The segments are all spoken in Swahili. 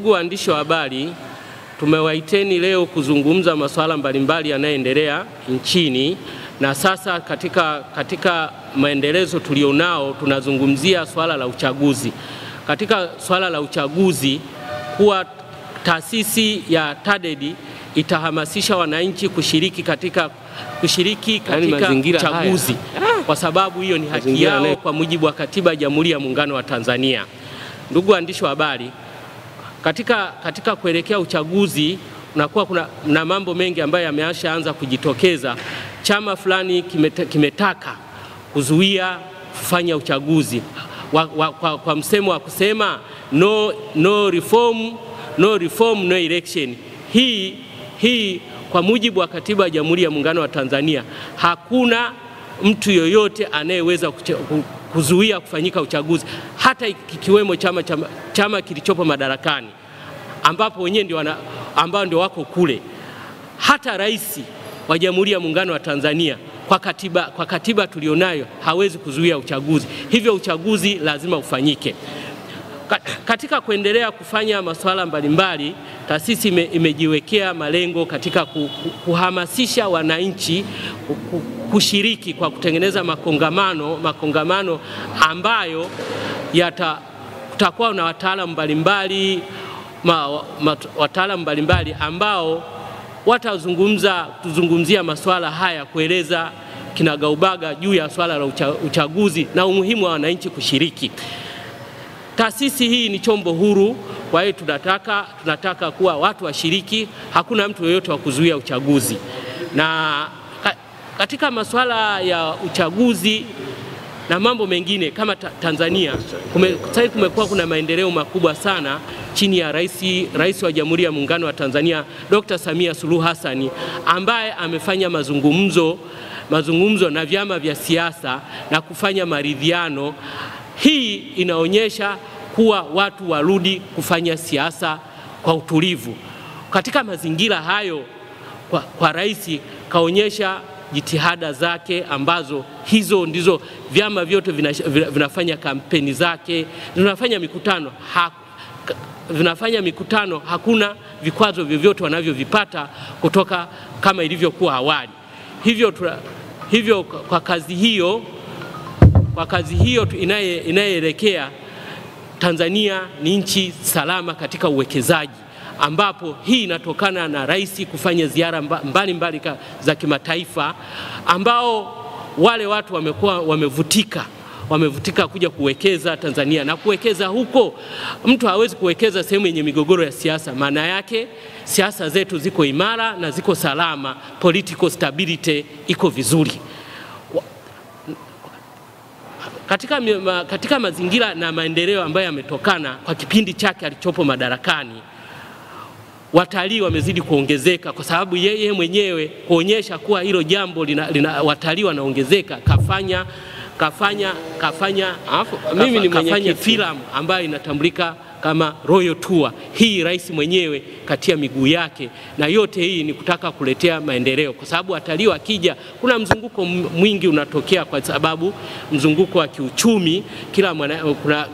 Ndugu waandishi wa habari, tumewaiteni leo kuzungumza masuala mbalimbali yanayoendelea nchini, na sasa katika maendelezo tulionao tunazungumzia swala la uchaguzi. Katika swala la uchaguzi, kuwa taasisi ya TADED itahamasisha wananchi kushiriki katika uchaguzi kwa sababu hiyo ni haki yao kwa mujibu wa Katiba ya Jamhuri ya Muungano wa Tanzania. Ndugu waandishi wa habari, katika kuelekea uchaguzi kuna mambo mengi ambayo yameanza kujitokeza. Chama fulani kimetaka kuzuia kufanya uchaguzi kwa msemo wa kusema no reform no election. Hii kwa mujibu wa Katiba ya Jamhuri ya Muungano wa Tanzania, hakuna mtu yoyote anayeweza kuzuia kufanyika uchaguzi, hata kikiwemo chama kilichopo madarakani, ambapo wenyewe ndio wako kule. Hata rais wa Jamhuri ya Muungano wa Tanzania kwa katiba tulionayo hawezi kuzuia uchaguzi. Hivyo uchaguzi lazima ufanyike. Katika kuendelea kufanya masuala mbalimbali, taasisi imejiwekea malengo katika kuhamasisha wananchi kushiriki kwa kutengeneza makongamano ambayo kutakuwa na wataalamu mbalimbali ambao watazungumzia masuala haya, kueleza kinagaubaga juu ya swala la uchaguzi na umuhimu wa wananchi kushiriki. Taasisi hii ni chombo huru, kwa hiyo tunataka kuwa watu washiriki, hakuna mtu yeyote wa kuzuia uchaguzi. Na katika masuala ya uchaguzi na mambo mengine kama Tanzania, sasa kumekuwa kuna maendeleo makubwa sana chini ya Rais wa Jamhuri ya Muungano wa Tanzania Dr. Samia Suluhu Hassan, ambaye amefanya mazungumzo na vyama vya siasa na kufanya maridhiano. Hii inaonyesha kuwa watu warudi kufanya siasa kwa utulivu. Katika mazingira hayo, kwa rais kaonyesha jitihada zake, ambazo hizo ndizo vyama vyote vinafanya kampeni zake, vinafanya mikutano, hakuna vikwazo vyovyote wanavyovipata kutoka kama ilivyokuwa awali. Hivyo kwa kazi hiyo inayoelekea, Tanzania ni nchi salama katika uwekezaji, ambapo hii inatokana na rais kufanya ziara mbalimbali za kimataifa, ambao wale watu wamevutika kuja kuwekeza Tanzania. Na kuwekeza huko, mtu hawezi kuwekeza sehemu yenye migogoro ya siasa. Maana yake siasa zetu ziko imara na ziko salama, political stability iko vizuri. Katika mazingira na maendeleo ambayo yametokana kwa kipindi chake alichopo madarakani, watalii wamezidi kuongezeka kwa sababu yeye mwenyewe kuonyesha kuwa hilo jambo watalii wanaongezeka. Kafanya filamu ambayo inatambulika kama Royal Tour. Hii rais mwenyewe katia miguu yake, na yote hii ni kutaka kuletea maendeleo, kwa sababu watalii wakija, kuna mzunguko mwingi unatokea, kwa sababu mzunguko wa kiuchumi,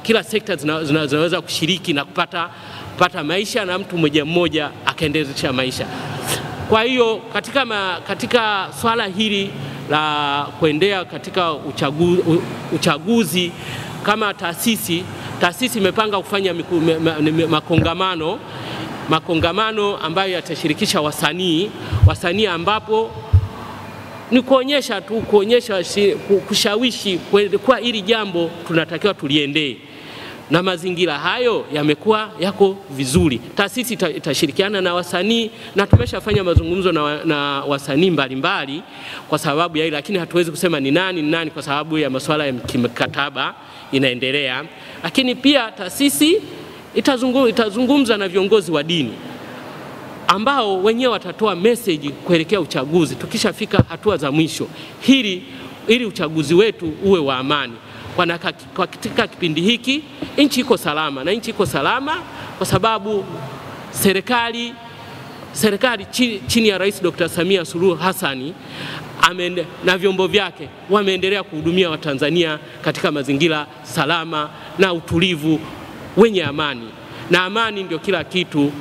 kila sekta zinaweza kushiriki na kupata maisha, na mtu mmoja akaendeleza maisha. Kwa hiyo katika swala hili la kuendea katika uchaguzi, kama taasisi imepanga kufanya makongamano ambayo yatashirikisha wasanii, ambapo ni kuonyesha kushawishi kwa hili jambo tunatakiwa tuliendee, na mazingira hayo yamekuwa yako vizuri. Taasisi itashirikiana na wasanii, na tumeshafanya mazungumzo na wasanii mbalimbali kwa sababu ya hili, lakini hatuwezi kusema ni nani kwa sababu ya masuala ya kimkataba inaendelea. Lakini pia taasisi itazungumza na viongozi wa dini, ambao wenyewe watatoa message kuelekea uchaguzi tukishafika hatua za mwisho, ili uchaguzi wetu uwe wa amani. Katika kipindi hiki nchi iko salama, na nchi iko salama kwa sababu serikali chini ya Rais Dr. Samia Suluhu Hassan na vyombo vyake wameendelea kuhudumia Watanzania katika mazingira salama na utulivu wenye amani. na amani ndio kila kitu.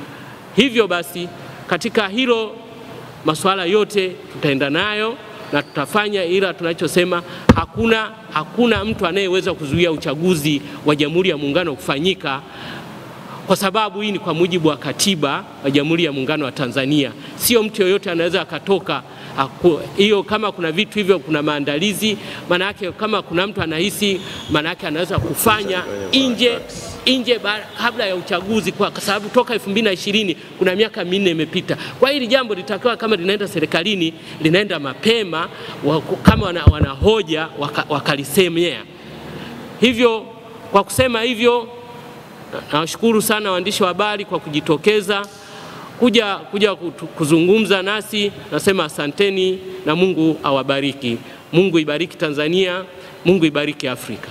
Hivyo basi katika hilo masuala yote tutaenda nayo na tutafanya, ila tunachosema hakuna mtu anayeweza kuzuia uchaguzi wa Jamhuri ya Muungano kufanyika, kwa sababu hii ni kwa mujibu wa katiba wa Jamhuri ya Muungano wa Tanzania. Sio mtu yoyote anaweza akatoka hiyo. Kama kuna vitu hivyo, kuna maandalizi, maana yake kama kuna mtu anahisi, maana yake anaweza kufanya nje kabla ya uchaguzi, kwa sababu toka 2020 kuna miaka 4 imepita. Kwa hili jambo litakiwa kama linaenda serikalini, linaenda mapema, kama wanahoja wakalisemea. Hivyo kwa kusema hivyo, nawashukuru sana waandishi wa habari kwa kujitokeza kuja kuzungumza nasi. Nasema asanteni na Mungu awabariki. Mungu ibariki Tanzania, Mungu ibariki Afrika.